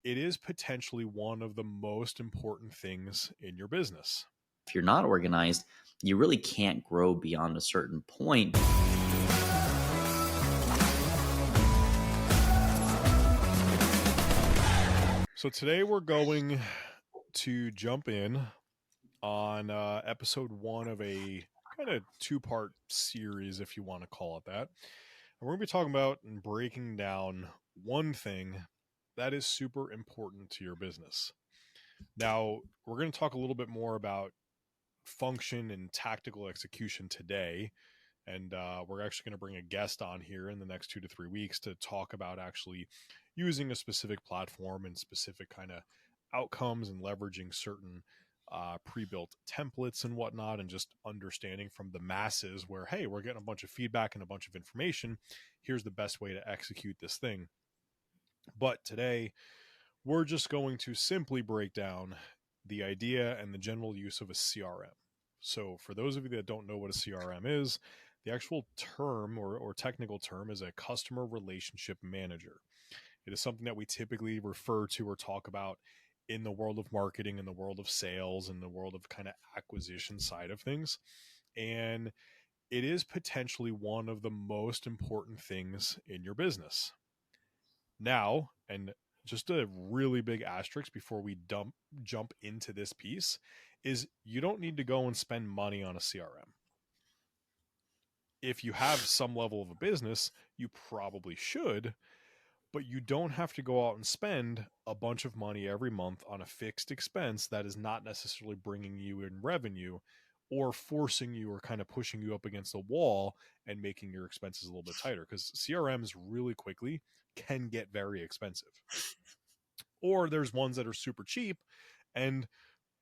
it is potentially one of the most important things in your business. If you're not organized, you really can't grow beyond a certain point. So today we're going to jump in on episode 1 of a kind of 2-part series, if you want to call it that. And we're going to be talking about and breaking down one thing that is super important to your business. Now, we're going to talk a little bit more about function and tactical execution today. And we're actually going to bring a guest on here in the next 2 to 3 weeks to talk about actually using a specific platform and specific kind of outcomes and leveraging certain pre-built templates and whatnot, and just understanding from the masses where, hey, we're getting a bunch of feedback and a bunch of information. Here's the best way to execute this thing. But today, we're just going to simply break down the idea and the general use of a CRM. So for those of you that don't know what a CRM is, the actual term or technical term is a customer relationship manager. It is something that we typically refer to or talk about in the world of marketing, in the world of sales, in the world of kind of acquisition side of things. And it is potentially one of the most important things in your business. Now, and just a really big asterisk before we jump into this piece, is you don't need to go and spend money on a CRM. If you have some level of a business, you probably should, but you don't have to go out and spend a bunch of money every month on a fixed expense that is not necessarily bringing you in revenue, or forcing you or kind of pushing you up against a wall and making your expenses a little bit tighter, because CRMs really quickly can get very expensive. Or there's ones that are super cheap and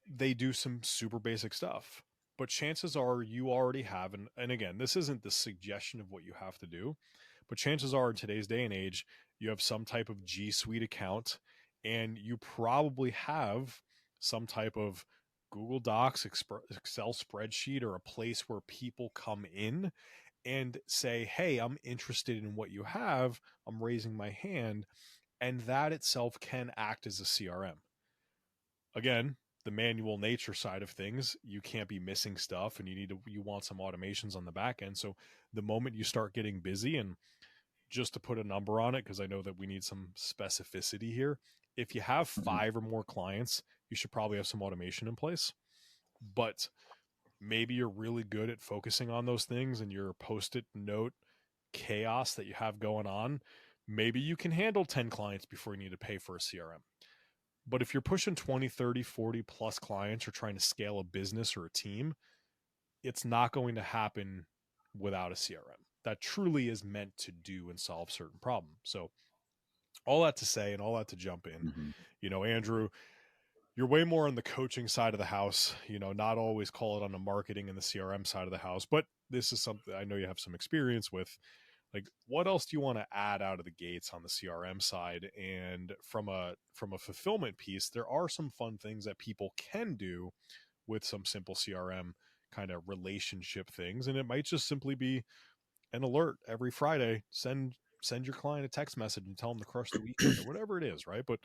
they do some super basic stuff. But chances are you already have, and again, this isn't the suggestion of what you have to do, but chances are in today's day and age, you have some type of G Suite account, and you probably have some type of Google Docs, Excel spreadsheet, or a place where people come in and say, hey, I'm interested in what you have. I'm raising my hand. And that itself can act as a CRM. Again, the manual nature side of things, you can't be missing stuff, and you want some automations on the back end. So the moment you start getting busy, and just to put a number on it, because I know that we need some specificity here, if you have 5 or more clients, you should probably have some automation in place. But maybe you're really good at focusing on those things, and your post-it note chaos that you have going on, maybe you can handle 10 clients before you need to pay for a CRM. But if you're pushing 20, 30, 40 plus clients, or trying to scale a business or a team, it's not going to happen without a CRM that truly is meant to do and solve certain problems. So all that to say, and all that to jump in, Andrew, you're way more on the coaching side of the house, not always call it on the marketing and the CRM side of the house, but this is something I know you have some experience with. Like, what else do you want to add out of the gates on the CRM side? And from a fulfillment piece, there are some fun things that people can do with some simple CRM kind of relationship things, and it might just simply be an alert every Friday. Send your client a text message and tell them to crush the weekend, or whatever it is, right? But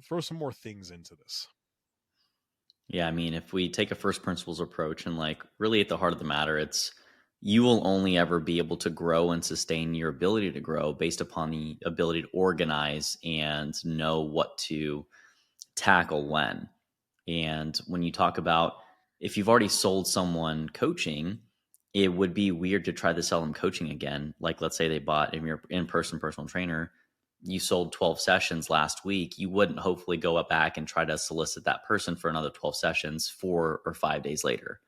throw some more things into this. Yeah, I mean, if we take a first principles approach, and like really at the heart of the matter, it's you will only ever be able to grow and sustain your ability to grow based upon the ability to organize and know what to tackle when. And when you talk about, if you've already sold someone coaching, it would be weird to try to sell them coaching again. Like, let's say they bought, if you're in-person personal trainer, you sold 12 sessions last week, you wouldn't hopefully go up back and try to solicit that person for another 12 sessions 4 or 5 days later.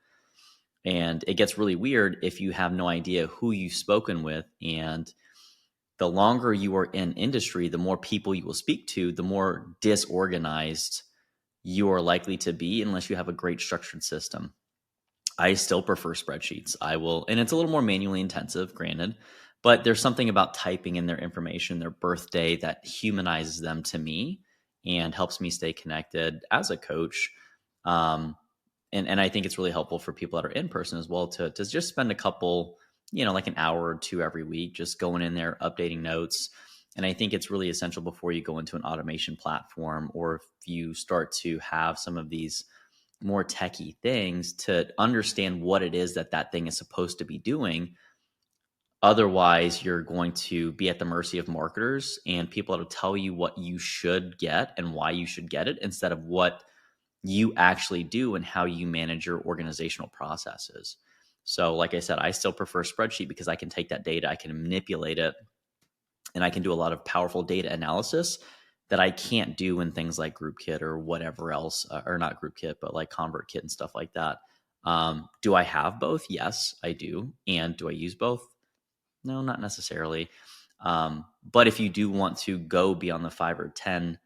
And it gets really weird if you have no idea who you've spoken with. And the longer you are in industry, the more people you will speak to, the more disorganized you are likely to be unless you have a great structured system. I still prefer spreadsheets. And it's a little more manually intensive, granted, but there's something about typing in their information, their birthday, that humanizes them to me and helps me stay connected as a coach. And I think it's really helpful for people that are in person as well to just spend a couple, like an hour or two every week, just going in there, updating notes. And I think it's really essential before you go into an automation platform, or if you start to have some of these more techie things, to understand what it is that that thing is supposed to be doing. Otherwise, you're going to be at the mercy of marketers and people that'll tell you what you should get and why you should get it, instead of what you actually do and how you manage your organizational processes. So, like I said, I still prefer spreadsheet because I can take that data, I can manipulate it, and I can do a lot of powerful data analysis that I can't do in things like GroupKit or whatever else, or not GroupKit, but like ConvertKit and stuff like that. Do I have both? Yes, I do. And do I use both? No, not necessarily. But if you do want to go beyond the 5 or 10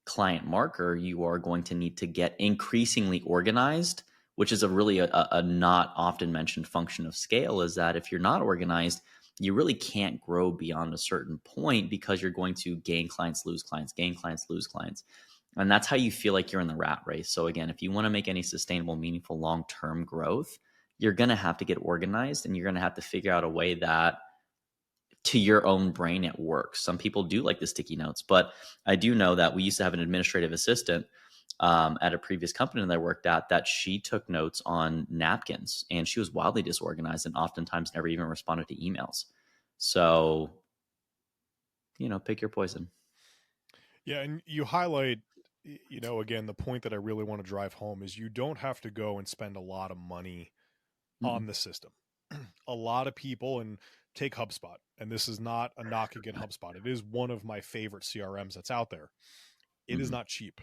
client marker, you are going to need to get increasingly organized, which is a really a not often mentioned function of scale, is that if you're not organized, you really can't grow beyond a certain point, because you're going to gain clients, lose clients, gain clients, lose clients. And that's how you feel like you're in the rat race. So again, if you want to make any sustainable, meaningful, long-term growth, you're going to have to get organized, and you're going to have to figure out a way that to your own brain it works. Some people do like the sticky notes, but I do know that we used to have an administrative assistant at a previous company that I worked at, that she took notes on napkins, and she was wildly disorganized and oftentimes never even responded to emails. So, pick your poison. Yeah, and you highlight, again, the point that I really want to drive home is you don't have to go and spend a lot of money on Mm-mm. the system. A lot of people, and take HubSpot, and this is not a knock against HubSpot. It is one of my favorite CRMs that's out there. It is Mm-hmm. not cheap.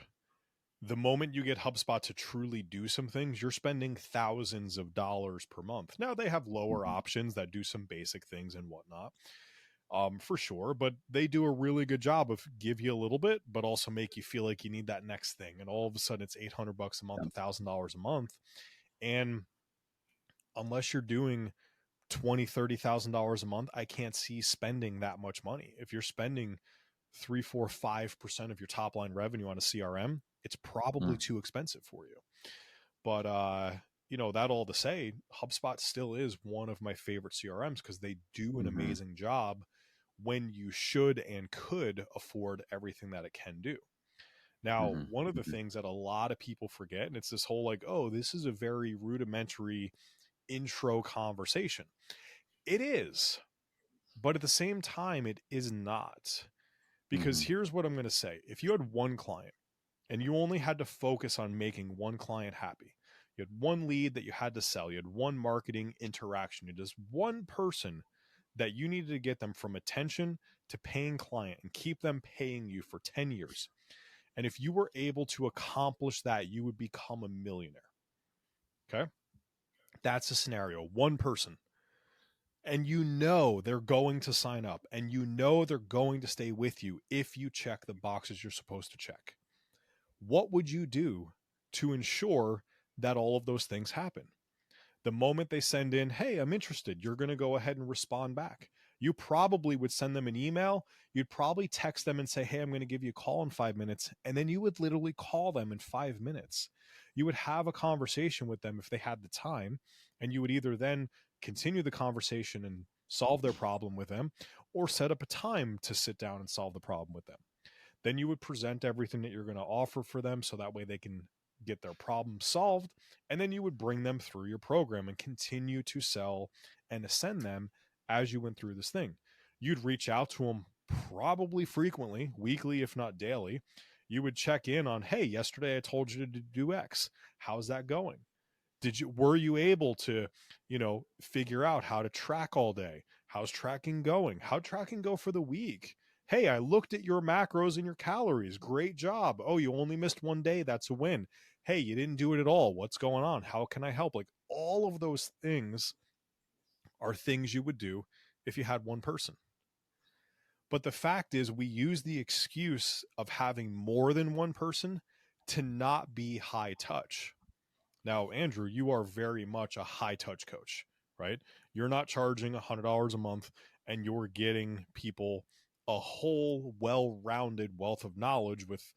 The moment you get HubSpot to truly do some things, you're spending thousands of dollars per month. Now they have lower Mm-hmm. options that do some basic things and whatnot, for sure, but they do a really good job of give you a little bit, but also make you feel like you need that next thing. And all of a sudden, it's $800 a month, $1,000 a month, and unless you're doing 20, $30,000 a month, I can't see spending that much money. If you're spending 3, 4, 5% of your top line revenue on a CRM, it's probably too expensive for you. But that all to say, HubSpot still is one of my favorite CRMs because they do an Mm-hmm. amazing job when you should and could afford everything that it can do. Now, Mm-hmm. one of the Mm-hmm. things that a lot of people forget, and it's this whole like, oh, this is a very rudimentary intro conversation. It is, but at the same time, it is not. Because Mm-hmm. here's what I'm going to say: if you had one client and you only had to focus on making one client happy, you had one lead that you had to sell, you had one marketing interaction, you had just one person that you needed to get them from attention to paying client and keep them paying you for 10 years. And if you were able to accomplish that, you would become a millionaire. Okay. That's a scenario. One person. And they're going to sign up, and they're going to stay with you if you check the boxes you're supposed to check. What would you do to ensure that all of those things happen? The moment they send in, hey, I'm interested, you're going to go ahead and respond back. You probably would send them an email. You'd probably text them and say, hey, I'm going to give you a call in 5 minutes. And then you would literally call them in 5 minutes. You would have a conversation with them if they had the time. And you would either then continue the conversation and solve their problem with them, or set up a time to sit down and solve the problem with them. Then you would present everything that you're going to offer for them so that way they can get their problem solved. And then you would bring them through your program and continue to sell and ascend them as you went through this thing. You'd reach out to them probably frequently, weekly, if not daily. You would check in on, hey, yesterday I told you to do X. How's that going? Were you able to, figure out how to track all day? How's tracking going? How'd tracking go for the week? Hey, I looked at your macros and your calories. Great job. Oh, you only missed one day. That's a win. Hey, you didn't do it at all. What's going on? How can I help? Like, all of those things are things you would do if you had one person. But the fact is, we use the excuse of having more than one person to not be high touch. Now, Andrew, you are very much a high touch coach, right? You're not charging $100 a month, and you're getting people a whole well rounded wealth of knowledge with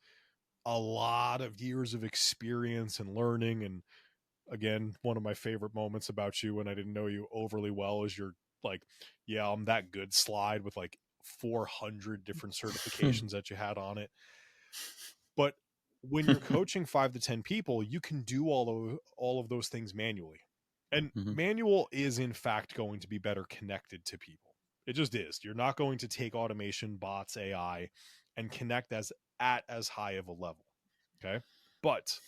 a lot of years of experience and learning. And again, one of my favorite moments about you when I didn't know you overly well is your like, yeah, I'm that good slide with like 400 different certifications that you had on it. But when you're coaching 5 to 10 people, you can do all of those things manually. And Mhm. manual is in fact going to be better connected to people. It just is. You're not going to take automation, bots, AI and connect at as high of a level. Okay? But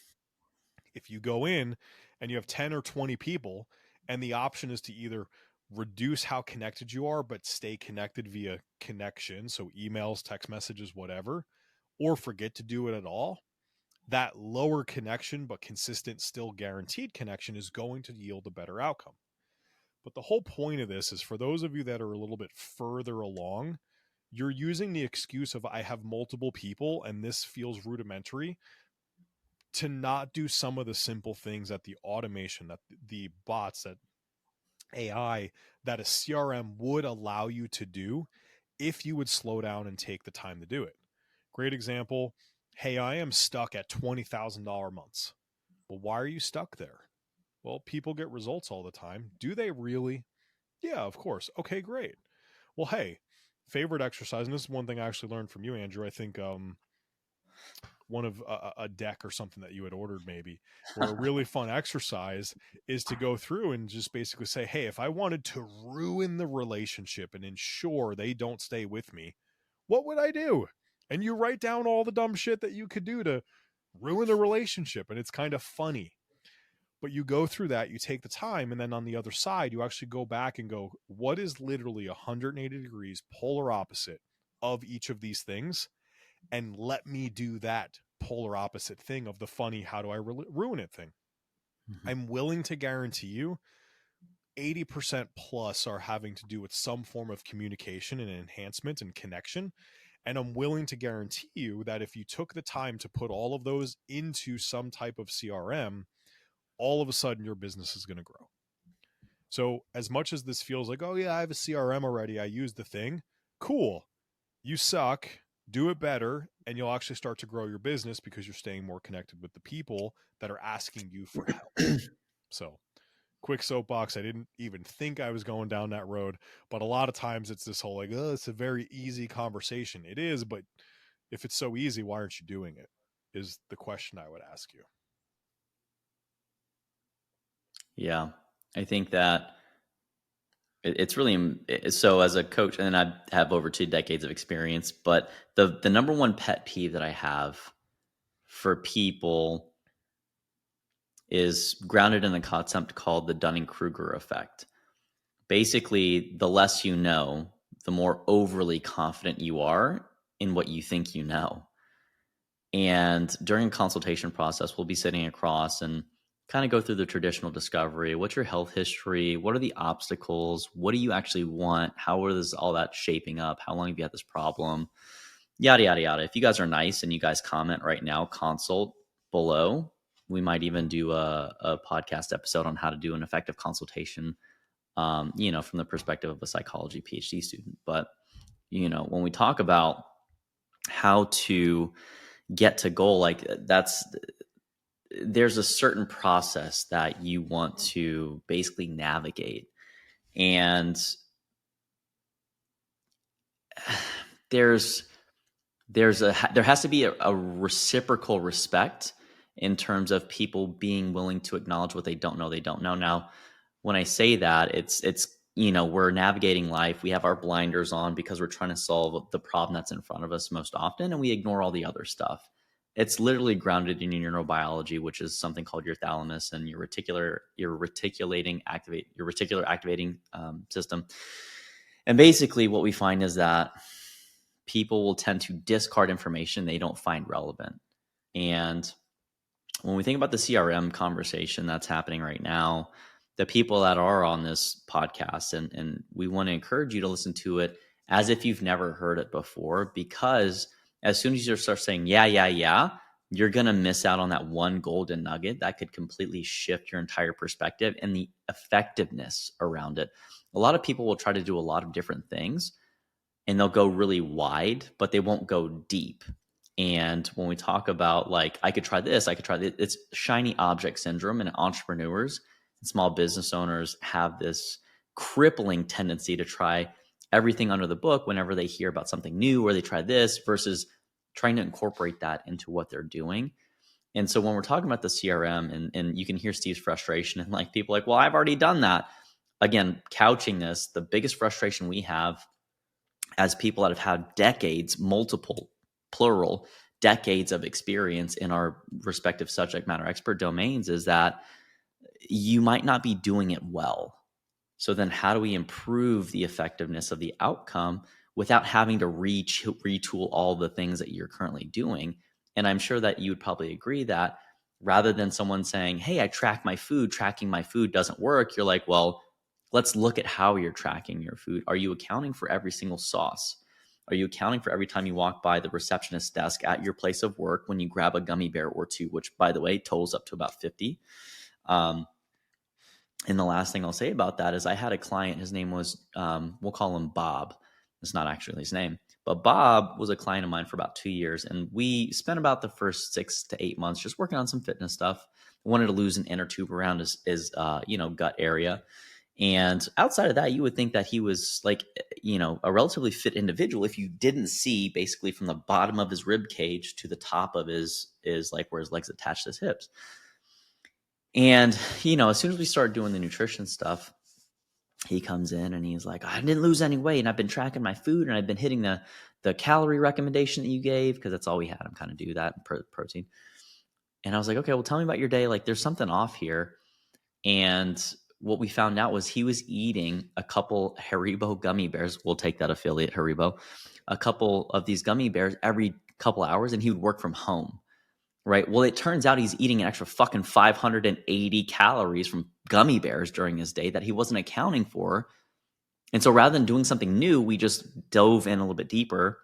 if you go in and you have 10 or 20 people and the option is to either reduce how connected you are but stay connected via connection, so emails, text messages, whatever, or forget to do it at all, that lower connection but consistent, still guaranteed connection is going to yield a better outcome. But the whole point of this is for those of you that are a little bit further along, you're using the excuse of I have multiple people and this feels rudimentary to not do some of the simple things that the automation, that the bots, that AI, that a CRM would allow you to do if you would slow down and take the time to do it. Great example. Hey, I am stuck at $20,000 months. Well, why are you stuck there? Well, people get results all the time. Do they really? Yeah, of course. Okay, great. Well, hey, favorite exercise, and this is one thing I actually learned from you, Andrew. I think one of a deck or something that you had ordered, maybe, where a really fun exercise is to go through and just basically say, hey, if I wanted to ruin the relationship and ensure they don't stay with me, what would I do? And you write down all the dumb shit that you could do to ruin the relationship. And it's kind of funny. But you go through that, you take the time, and then on the other side, you actually go back and go, what is literally 180 degrees polar opposite of each of these things? And let me do that polar opposite thing of the funny, how do I ruin it thing. Mhm. I'm willing to guarantee you 80% plus are having to do with some form of communication and enhancement and connection. And I'm willing to guarantee you that if you took the time to put all of those into some type of CRM, all of a sudden your business is going to grow. So as much as this feels like, oh yeah, I have a CRM already, I use the thing, cool. You suck, do it better, and you'll actually start to grow your business because you're staying more connected with the people that are asking you for help. So, quick soapbox. I didn't even think I was going down that road, but a lot of times it's this whole like, oh, it's a very easy conversation. It is, but if it's so easy, why aren't you doing it? Is the question I would ask you. Yeah, I think that it's really so as a coach, and I have over 2 decades of experience. But the number one pet peeve that I have for people is grounded in a concept called the Dunning-Kruger effect. Basically, the less you know, the more overly confident you are in what you think you know. And during a consultation process, we'll be sitting across and kind of go through the traditional discovery. What's your health history? What are the obstacles? What do you actually want? How is all that shaping up? How long have you had this problem? Yada, yada, yada. If you guys are nice and you guys comment right now, consult below. We might even do a podcast episode on how to do an effective consultation, from the perspective of a psychology PhD student. But, when we talk about how to get to goal, like there's a certain process that you want to basically navigate. And there's there has to be a reciprocal respect in terms of people being willing to acknowledge what they don't know. Now, when I say that, it's we're navigating life. We have our blinders on because we're trying to solve the problem that's in front of us most often, and we ignore all the other stuff. It's literally grounded in your neurobiology, which is something called your thalamus and your reticular activating system. And basically, what we find is that people will tend to discard information they don't find relevant. And when we think about the CRM conversation that's happening right now, the people that are on this podcast, and we want to encourage you to listen to it as if you've never heard it before, because as soon as you start saying, yeah, you're going to miss out on that one golden nugget that could completely shift your entire perspective and the effectiveness around it. A lot of people will try to do a lot of different things and they'll go really wide, but they won't go deep. And when we talk about like, I could try this, it's shiny object syndrome, and entrepreneurs and small business owners have this crippling tendency to try everything under the book whenever they hear about something new or they try this versus trying to incorporate that into what they're doing. And so when we're talking about the CRM, and you can hear Steve's frustration and like people like, well, I've already done that. Again, couching this, the biggest frustration we have as people that have had decades, multiple, plural, decades of experience in our respective subject matter expert domains is that you might not be doing it well. So then how do we improve the effectiveness of the outcome without having to retool all the things that you're currently doing? And I'm sure that you would probably agree that rather than someone saying, hey, I track my food, tracking my food doesn't work, you're like, well, let's look at how you're tracking your food. Are you accounting for every single sauce? Are you accounting for every time you walk by the receptionist desk at your place of work when you grab a gummy bear or two, which, by the way, totals up to about 50? Um, and the last thing I'll say about that is I had a client, his name was, we'll call him Bob. It's not actually his name, but Bob was a client of mine for about 2 years. And we spent about the first 6 to 8 months just working on some fitness stuff. I wanted to lose an inner tube around his gut area. And outside of that, you would think that he was like, a relatively fit individual if you didn't see basically from the bottom of his rib cage to the top of his like where his legs attached to his hips. And, as soon as we started doing the nutrition stuff, he comes in and he's like, I didn't lose any weight and I've been tracking my food and I've been hitting the calorie recommendation that you gave because that's all we had him kind of do that protein. And I was like, okay, well, tell me about your day. Like there's something off here. And what we found out was he was eating a couple Haribo gummy bears. We'll take that affiliate, Haribo. A couple of these gummy bears every couple hours, and he would work from home. Right. Well, it turns out he's eating an extra fucking 580 calories from gummy bears during his day that he wasn't accounting for. And so rather than doing something new, we just dove in a little bit deeper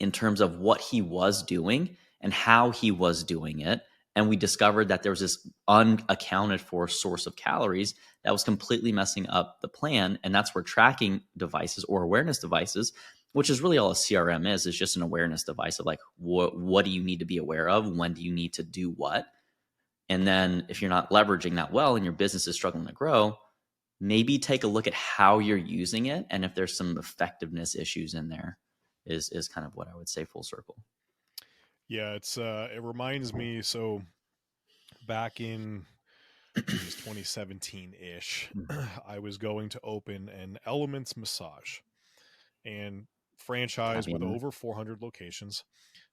in terms of what he was doing and how he was doing it. And we discovered that there was this unaccounted for source of calories that was completely messing up the plan. And that's where tracking devices or awareness devices, which is really all a CRM is just an awareness device of like, what do you need to be aware of? When do you need to do what? And then if you're not leveraging that well and your business is struggling to grow, maybe take a look at how you're using it. And if there's some effectiveness issues in there is kind of what I would say full circle. Yeah, it reminds me. So back in, geez, 2017 ish, I was going to open an Elements massage and franchise Happy with ending. over 400 locations.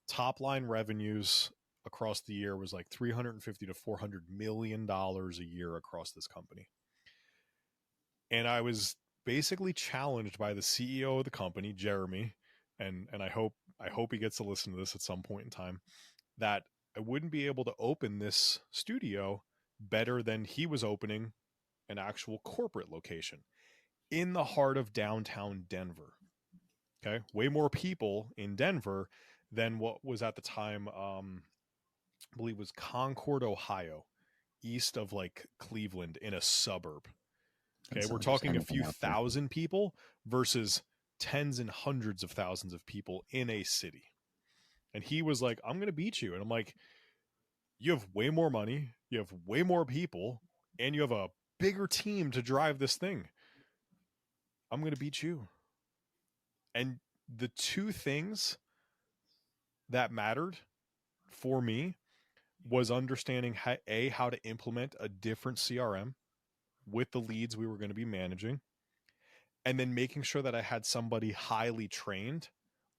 Top line revenues across the year was like 350 to 400 million dollars a year across this company. And I was basically challenged by the CEO of the company, Jeremy, and I hope he gets to listen to this at some point in time, that I wouldn't be able to open this studio better than he was opening an actual corporate location in the heart of downtown Denver. Okay, way more people in Denver than what was at the time. I believe it was Concord, Ohio, east of like Cleveland in a suburb. Doesn't Okay, we're sound like there's talking a anything few out there. thousand people versus tens and hundreds of thousands of people in a city. And he was like, I'm going to beat you. And I'm like, you have way more money, you have way more people, and you have a bigger team to drive this thing. I'm going to beat you. And the two things that mattered for me was understanding how to implement a different CRM with the leads we were going to be managing, and then making sure that I had somebody highly trained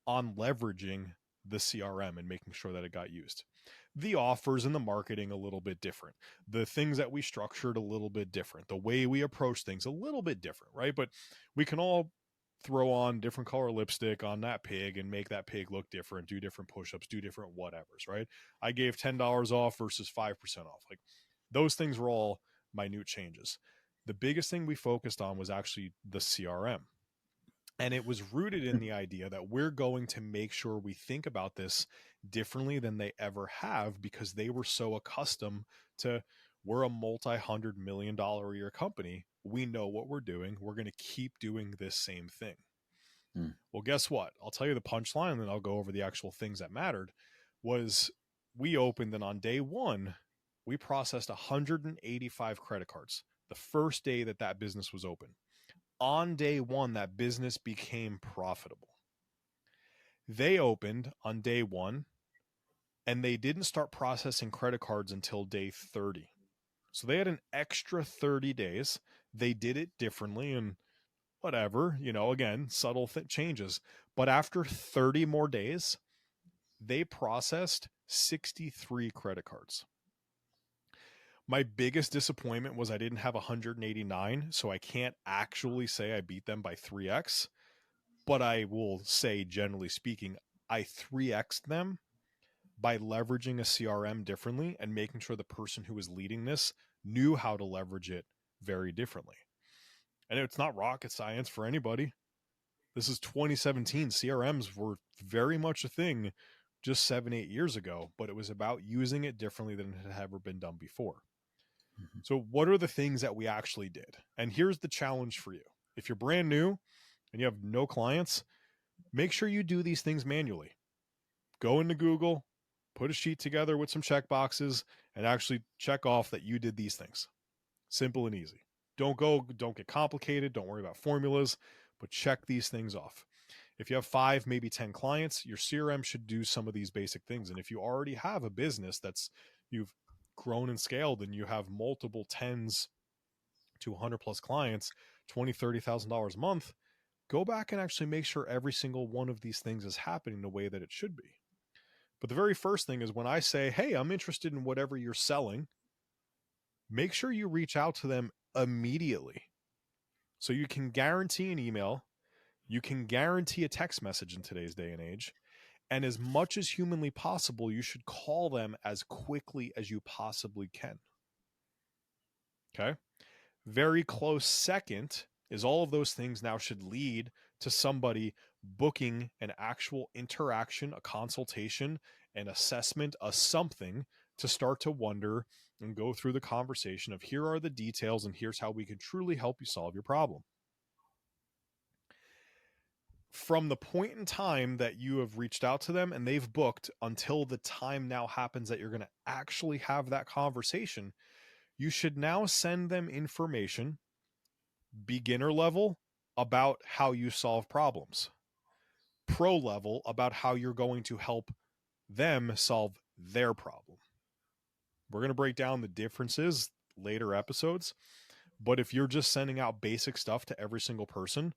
on leveraging the CRM and making sure that it got used. The offers and the marketing a little bit different. The things that we structured a little bit different. The way we approach things a little bit different, right? But we can all throw on different color lipstick on that pig and make that pig look different, do different push-ups, do different whatevers, right? I gave $10 off versus 5% off. Like those things were all minute changes. The biggest thing we focused on was actually the CRM. And it was rooted in the idea that we're going to make sure we think about this differently than they ever have because they were so accustomed to, we're a multi-$100 million a year company. We know what we're doing. We're going to keep doing this same thing. Hmm. Well, guess what? I'll tell you the punchline and then I'll go over the actual things that mattered. Was we opened and on day one, we processed 185 credit cards the first day that business was open. On day one, that business became profitable. They opened on day one and they didn't start processing credit cards until day 30. So they had an extra 30 days. They did it differently and whatever, again, subtle changes. But after 30 more days, they processed 63 credit cards. My biggest disappointment was I didn't have 189, so I can't actually say I beat them by 3x, but I will say, generally speaking, I 3x'd them by leveraging a CRM differently and making sure the person who was leading this knew how to leverage it very differently. And it's not rocket science for anybody. This is 2017. CRMs were very much a thing just 7-8 years ago, but it was about using it differently than it had ever been done before. Mhm. So, what are the things that we actually did? And here's the challenge for you. If you're brand new and you have no clients, make sure you do these things manually. Go into Google, put a sheet together with some check boxes, and actually check off that you did these things. Simple and easy. Don't get complicated. Don't worry about formulas, but check these things off. If you have 5, maybe 10 clients, your CRM should do some of these basic things. And if you already have a business you've grown and scaled and you have multiple tens to 100 plus clients, $20,000, $30,000 a month, go back and actually make sure every single one of these things is happening the way that it should be. But the very first thing is when I say, hey, I'm interested in whatever you're selling, make sure you reach out to them immediately. So you can guarantee an email, you can guarantee a text message in today's day and age. And as much as humanly possible, you should call them as quickly as you possibly can. Okay. Very close second is all of those things now should lead to somebody booking an actual interaction, a consultation, an assessment, a something to start to wonder and go through the conversation of here are the details and here's how we can truly help you solve your problem. From the point in time that you have reached out to them and they've booked until the time now happens that you're going to actually have that conversation, you should now send them information, beginner level, about how you solve problems, pro level, about how you're going to help them solve their problem. We're going to break down the differences later episodes, but if you're just sending out basic stuff to every single person,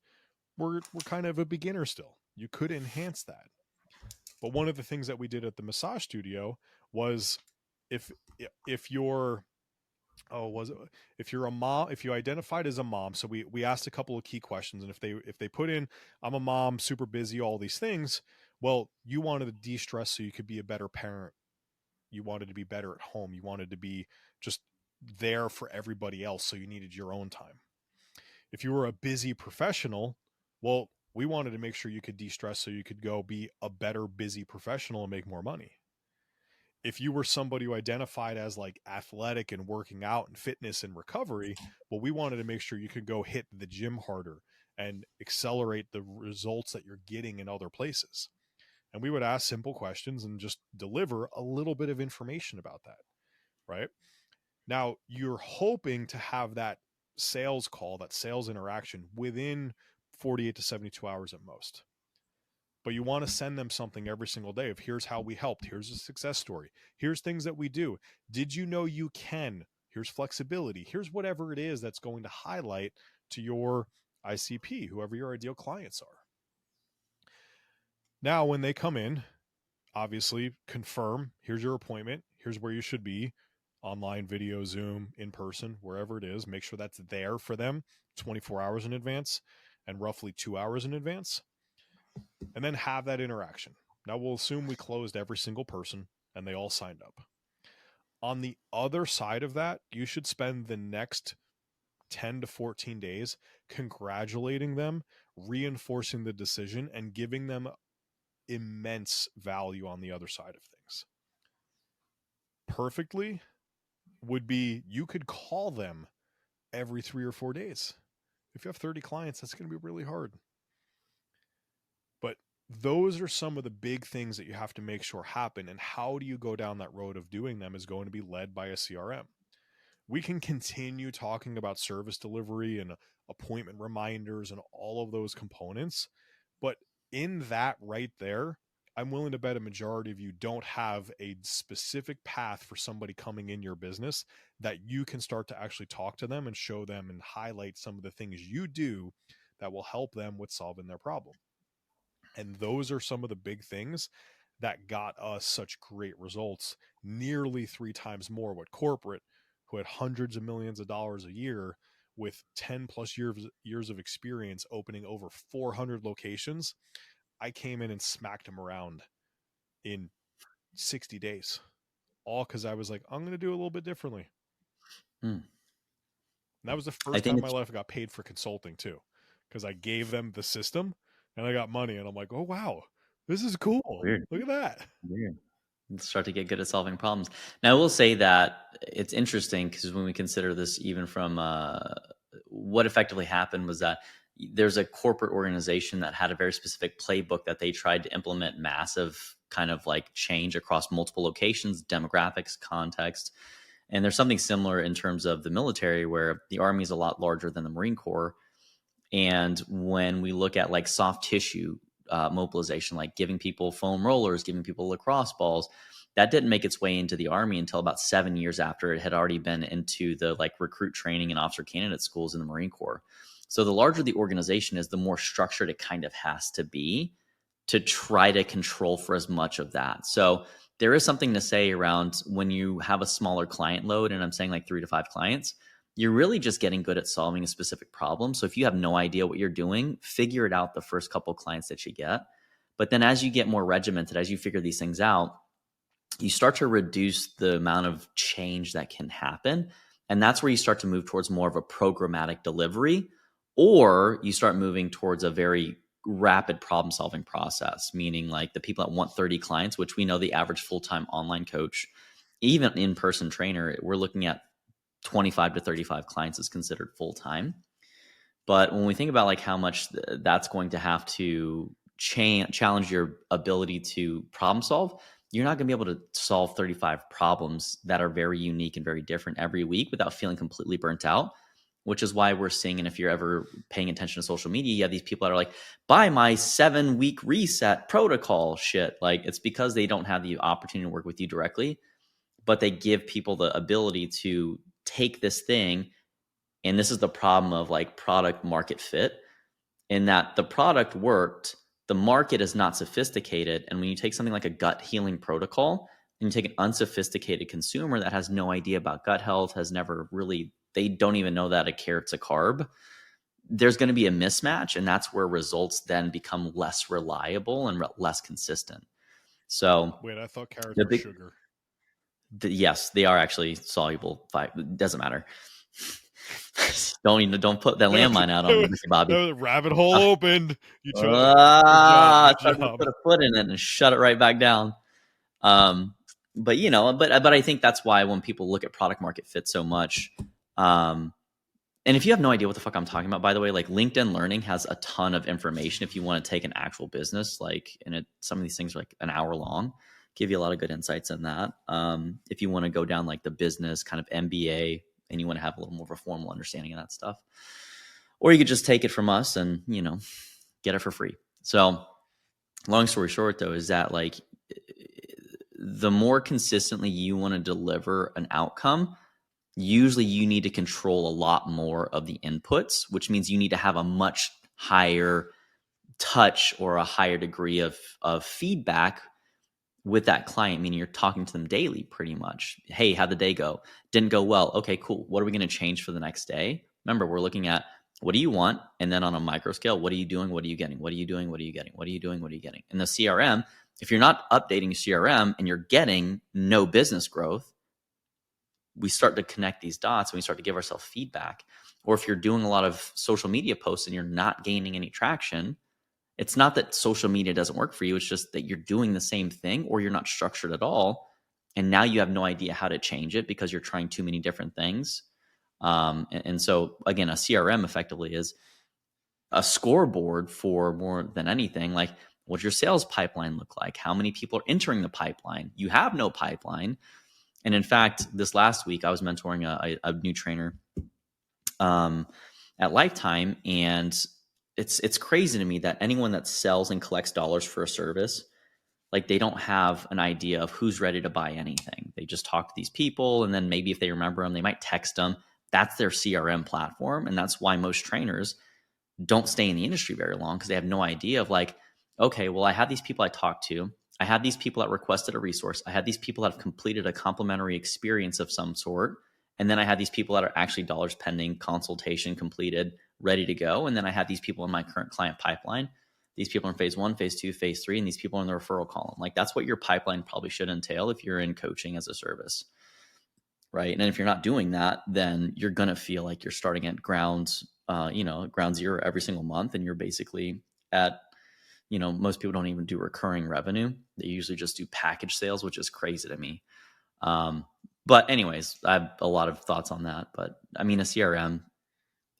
we're kind of a beginner still. You could enhance that. But one of the things that we did at the massage studio was if if you're was it if you're a mom, if you identified as a mom, so we asked a couple of key questions, and if they put in I'm a mom, super busy, all these things, well, you wanted to de-stress so you could be a better parent, you wanted to be better at home, you wanted to be just there for everybody else, so you needed your own time. If you were a busy professional, well, we wanted to make sure you could de-stress so you could go be a better busy professional and make more money. If you were somebody who identified as like athletic and working out and fitness and recovery, well, we wanted to make sure you could go hit the gym harder and accelerate the results that you're getting in other places. And we would ask simple questions and just deliver a little bit of information about that, right? Now, you're hoping to have that sales call, that sales interaction within 48 to 72 hours at most. But you want to send them something every single day of here's how we helped, here's a success story, here's things that we do. Did you know you can? Here's flexibility. Here's whatever it is that's going to highlight to your ICP, whoever your ideal clients are. Now, when they come in, obviously confirm, here's your appointment, here's where you should be, online, video, Zoom, in person, wherever it is. Make sure that's there for them 24 hours in advance and roughly 2 hours in advance, and then have that interaction. Now, we'll assume we closed every single person and they all signed up. On the other side of that, you should spend the next 10 to 14 days congratulating them, reinforcing the decision, and giving them immense value on the other side of things. Perfectly would be you could call them every 3 or 4 days. If you have 30 clients, that's going to be really hard. But those are some of the big things that you have to make sure happen. And how do you go down that road of doing them is going to be led by a CRM. we can continue talking about service delivery and appointment reminders and all of those components. But in that right there, I'm willing to bet a majority of you don't have a specific path for somebody coming in your business that you can start to actually talk to them and show them and highlight some of the things you do that will help them with solving their problem. And those are some of the big things that got us such great results, nearly 3 times more what corporate, who had hundreds of millions of dollars a year with 10 plus years of experience opening over 400 locations. I came in and smacked them around in 60 days, all because I was like, I'm going to do it a little bit differently. Hmm. And that was the I first time think in my it's life I got paid for consulting too, because I gave them the system and I got money. And I'm like, oh, wow, this is cool. weird. Look at that. Weird. Start to get good at solving problems. Now, I will say that it's interesting because when we consider this, even from what effectively happened was that there's a corporate organization that had a very specific playbook that they tried to implement massive kind of like change across multiple locations, demographics, context. And there's something similar in terms of the military, where the Army is a lot larger than the Marine Corps. And when we look at like soft tissue mobilization, like giving people foam rollers, giving people lacrosse balls, that didn't make its way into the Army until about 7 years after it had already been into the like recruit training and officer candidate schools in the Marine Corps. So the larger the organization is, the more structured it kind of has to be to try to control for as much of that. So there is something to say around when you have a smaller client load, and I'm saying like 3 to 5 clients, you're really just getting good at solving a specific problem. So if you have no idea what you're doing, figure it out the first couple of clients that you get. But then as you get more regimented, as you figure these things out, you start to reduce the amount of change that can happen. And that's where you start to move towards more of a programmatic delivery, or you start moving towards a very rapid problem solving process, meaning like the people that want 30 clients, which we know the average full-time online coach, even in-person trainer, we're looking at 25 to 35 clients is considered full-time. But when we think about like how much that's going to have to challenge your ability to problem solve, you're not going to be able to solve 35 problems that are very unique and very different every week without feeling completely burnt out, which is why we're seeing, and if you're ever paying attention to social media, you have these people that are like, buy my 7-week reset protocol shit. Like, it's because they don't have the opportunity to work with you directly, but they give people the ability to take this thing. And this is the problem of like product market fit, in that the product worked, the market is not sophisticated. And when you take something like a gut healing protocol and you take an unsophisticated consumer that has no idea about gut health, has never really, they don't even know that a carrot's a carb, there's going to be a mismatch. And that's where results then become less reliable and less consistent. So Wait, I thought carrots the were big, sugar. yes, they are actually soluble. It doesn't matter. Don't put that That, landmine out on me, that, Ricky Bobby. that was a rabbit hole opened. You chose it. Good job. I Good tried to job. put a foot in it and shut it right back down. But you know, but I think that's why when people look at product market fit so much, and if you have no idea what the fuck I'm talking about, by the way, like LinkedIn Learning has a ton of information if you want to take an actual business, like, and some of these things are like an hour long, give you a lot of good insights in that. If you want to go down like the business kind of MBA and you want to have a little more of a formal understanding of that stuff, or you could just take it from us and, you know, get it for free. So long story short though, is that like the more consistently you want to deliver an outcome, usually you need to control a lot more of the inputs, which means you need to have a much higher touch or a higher degree of feedback with that client, meaning you're talking to them daily pretty much. Hey, how'd the day go? Didn't go well. Okay, cool. What are we going to change for the next day? Remember, we're looking at what do you want? And then on a micro scale, what are you doing? What are you getting? What are you doing? What are you getting? What are you doing? What are you getting? In the CRM, if you're not updating CRM and you're getting no business growth, we start to connect these dots and we start to give ourselves feedback. Or if you're doing a lot of social media posts and you're not gaining any traction, it's not that social media doesn't work for you. It's just that you're doing the same thing or you're not structured at all. And now you have no idea how to change it because you're trying too many different things. And so again, a CRM effectively is a scoreboard for more than anything. Like, what's your sales pipeline look like? How many people are entering the pipeline? You have no pipeline. And in fact, this last week, I was mentoring a new trainer um, at Lifetime, and it's crazy to me that anyone that sells and collects dollars for a service, like they don't have an idea of who's ready to buy anything. They just talk to these people, and then maybe if they remember them, they might text them. That's their CRM platform, and that's why most trainers don't stay in the industry very long, because they have no idea of like, okay, well, I had these people I talked to. I had these people that requested a resource. I had these people that have completed a complimentary experience of some sort. And then I had these people that are actually dollars pending, consultation completed, ready to go. And then I had these people in my current client pipeline. These people are in phase 1, phase 2, phase 3, and these people are in the referral column. Like that's what your pipeline probably should entail if you're in coaching as a service, right? And if you're not doing that, then you're gonna feel like you're starting at ground zero every single month, and you're basically at, most people don't even do recurring revenue. They usually just do package sales, which is crazy to me. Um, but anyways, I have a lot of thoughts on that. But I mean, a CRM,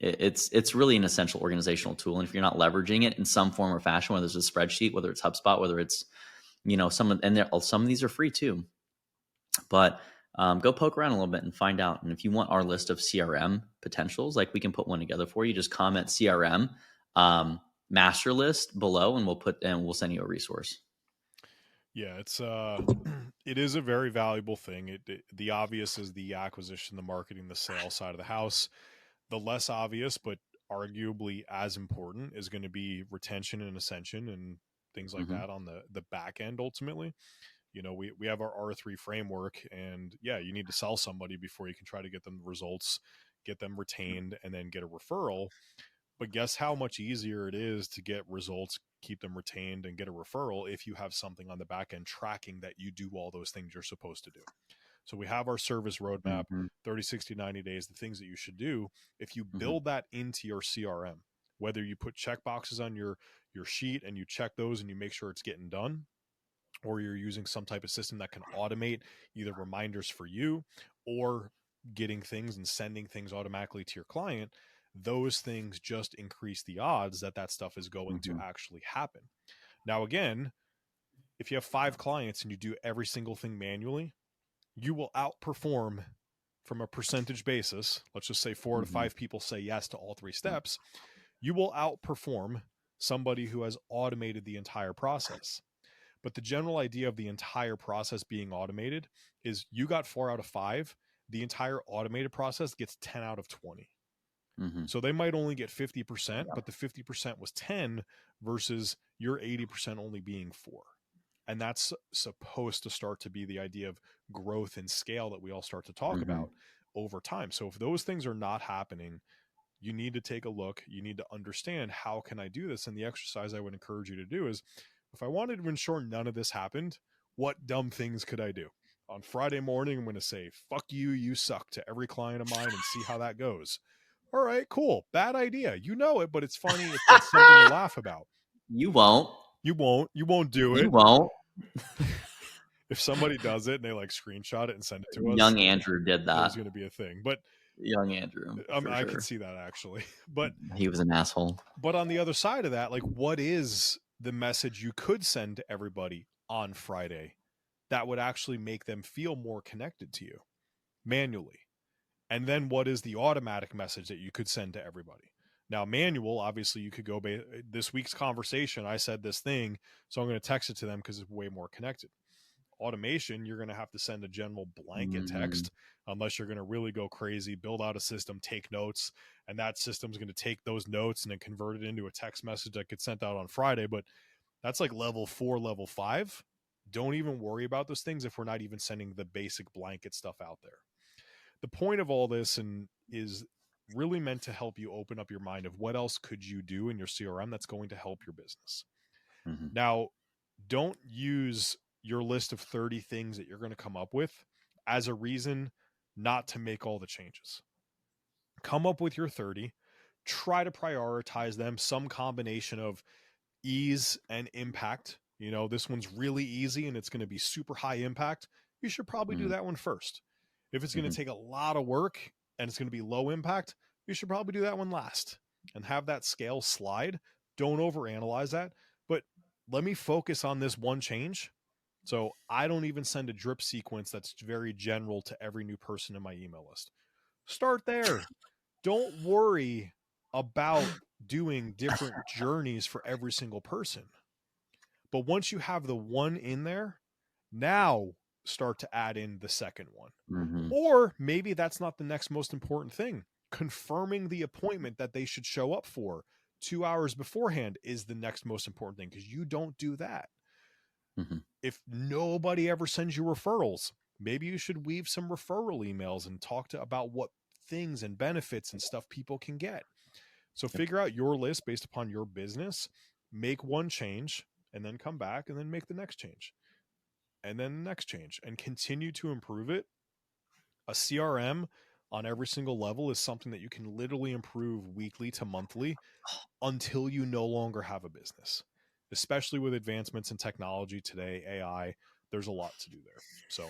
it's really an essential organizational tool, and if you're not leveraging it in some form or fashion, whether it's a spreadsheet, whether it's HubSpot, whether it's some of these are free too. But go poke around a little bit and find out. And if you want our list of CRM potentials, like we can put one together for you. Just comment CRM master list below, and we'll send you a resource. Yeah, it's it is a very valuable thing. The obvious is the acquisition, the marketing, the sales side of the house. The less obvious, but arguably as important, is going to be retention and ascension and things like Mm-hmm. that on the back end. Ultimately, we have our R3 framework, and yeah, you need to sell somebody before you can try to get them the results, get them retained, and then get a referral. But guess how much easier it is to get results, keep them retained, and get a referral if you have something on the back end tracking that you do all those things you're supposed to do. So we have our service roadmap, Mm-hmm. 30, 60, 90 days, the things that you should do. If you Mm-hmm. build that into your CRM, whether you put check boxes on your sheet and you check those and you make sure it's getting done, or you're using some type of system that can automate either reminders for you or getting things and sending things automatically to your client, those things just increase the odds that that stuff is going to Mm-hmm. actually happen. Now, again, if you have 5 clients and you do every single thing manually, you will outperform from a percentage basis. Let's just say 4 to 5 people say yes to all 3 steps. You will outperform somebody who has automated the entire process. But the general idea of the entire process being automated is you got 4 out of 5. The entire automated process gets 10 out of 20. Mm-hmm. So they might only get 50%, Yeah. but the 50% was 10 versus your 80% only being 4. And that's supposed to start to be the idea of growth and scale that we all start to talk Mm-hmm. about over time. So if those things are not happening, you need to take a look. You need to understand, how can I do this? And the exercise I would encourage you to do is, if I wanted to ensure none of this happened, what dumb things could I do? On Friday morning, I'm going to say, fuck you, you suck to every client of mine and see how that goes. All right, cool. Bad idea. You know it, but it's funny. It's something to laugh about. You won't. You won't. You won't do You it. won't. If somebody does it and they like screenshot it and send it to us, Young Andrew did that. there's going to be a thing. But Young Andrew, for I could sure. see that actually. But He was an asshole. on the other side of that, like, what is the message you could send to everybody on Friday that would actually make them feel more connected to you manually? And then what is the automatic message that you could send to everybody? Now, manual, obviously, you could go, this week's conversation, I said this thing, so I'm going to text it to them because it's way more connected. Automation, you're going to have to send a general blanket Mm-hmm. text, unless you're going to really go crazy, build out a system, take notes, and that system's going to take those notes and then convert it into a text message that gets sent out on Friday. But that's like level 4, level 5. Don't even worry about those things if we're not even sending the basic blanket stuff out there. The point of all this is really meant to help you open up your mind of what else could you do in your CRM that's going to help your business. Mm-hmm. Now, don't use your list of 30 things that you're going to come up with as a reason not to make all the changes. Come up with your 30, try to prioritize them, some combination of ease and impact. This one's really easy and it's going to be super high impact. You should probably do that one first. If it's going Mm-hmm. to take a lot of work and it's going to be low impact, you should probably do that one last and have that scale slide. Don't overanalyze that, but let me focus on this one change So I don't even send a drip sequence that's very general to every new person in my email list. Start there. Don't worry about doing different journeys for every single person. But once you have the one in there, now start to add in the second one. Mm-hmm. Or maybe that's not the next most important thing. Confirming the appointment that they should show up for 2 hours beforehand is the next most important thing, because you don't do that. Mm-hmm. If nobody ever sends you referrals, maybe you should weave some referral emails and talk to about what things and benefits and stuff people can get. So Yep. figure out your list based upon your business, make one change, and then come back and then make the next change, and then the next change, and continue to improve it. A CRM on every single level is something that you can literally improve weekly to monthly until you no longer have a business. Especially with advancements in technology today, AI, there's a lot to do there. So,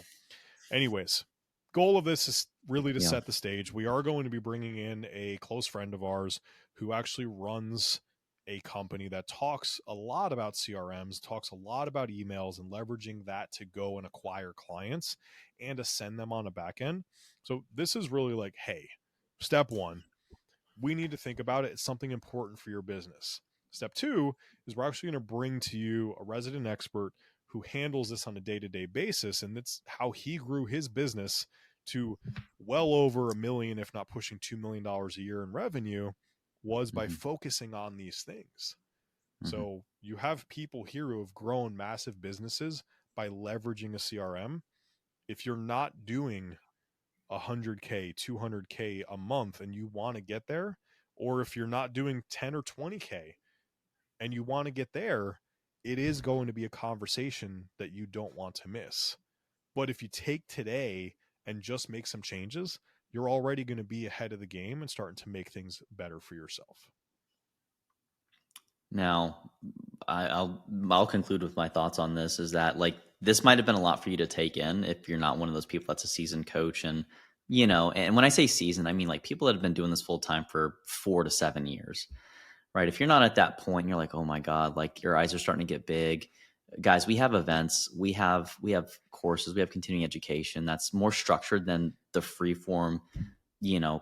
anyways, goal of this is really to Yeah. set the stage. We are going to be bringing in a close friend of ours who actually runs a company that talks a lot about CRMs, talks a lot about emails, and leveraging that to go and acquire clients and to send them on a back end. So this is really like, hey, step one, we need to think about it. It's something important for your business. Step two is we're actually going to bring to you a resident expert who handles this on a day-to-day basis. And that's how he grew his business to well over $1 million, if not pushing $2 million a year in revenue, was by Mm-hmm. focusing on these things. Mm-hmm. So you have people here who have grown massive businesses by leveraging a CRM. If you're not doing 100K, 200K a month and you want to get there, or if you're not doing 10 or 20K and you want to get there, it is going to be a conversation that you don't want to miss. But if you take today and just make some changes, you're already going to be ahead of the game and starting to make things better for yourself. Now, I'll conclude with my thoughts on this. Is that like this might have been a lot for you to take in if you're not one of those people that's a seasoned coach, and and when I say seasoned, I mean like people that have been doing this full time for 4 to 7 years, right? If you're not at that point, you're like, oh my god, like your eyes are starting to get big. Guys, we have events, we have courses, we have continuing education that's more structured than the free form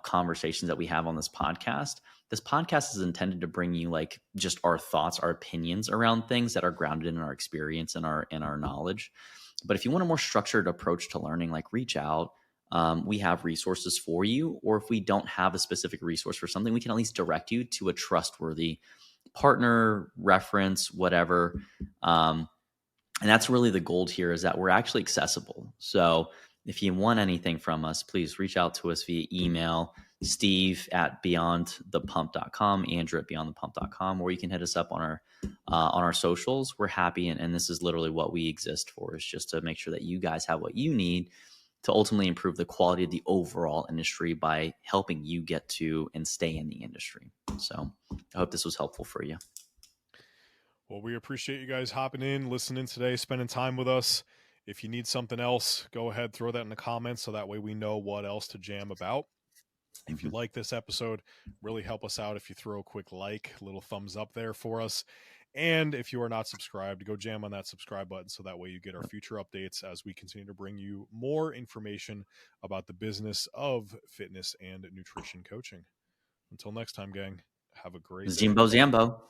conversations that we have on this podcast. This podcast is intended to bring you like just our thoughts, our opinions around things that are grounded in our experience and our knowledge. But if you want a more structured approach to learning, like reach out. We have resources for you, or if we don't have a specific resource for something, we can at least direct you to a trustworthy partner, reference, whatever. And that's really the gold here, is that we're actually accessible. So if you want anything from us, please reach out to us via email, steve@beyondthepump.com, andrew@beyondthepump.com, or you can hit us up on our socials. We're happy. And this is literally what we exist for, is just to make sure that you guys have what you need to ultimately improve the quality of the overall industry by helping you get to and stay in the industry. So I hope this was helpful for you. Well, we appreciate you guys hopping in, listening today, spending time with us. If you need something else, go ahead, throw that in the comments so that way we know what else to jam about. If you Mhm. like this episode, really help us out if you throw a quick like, a little thumbs up there for us. And if you are not subscribed, go jam on that subscribe button so that way you get our future updates as we continue to bring you more information about the business of fitness and nutrition coaching. Until next time, gang, have a great day. Zimbo Zambo.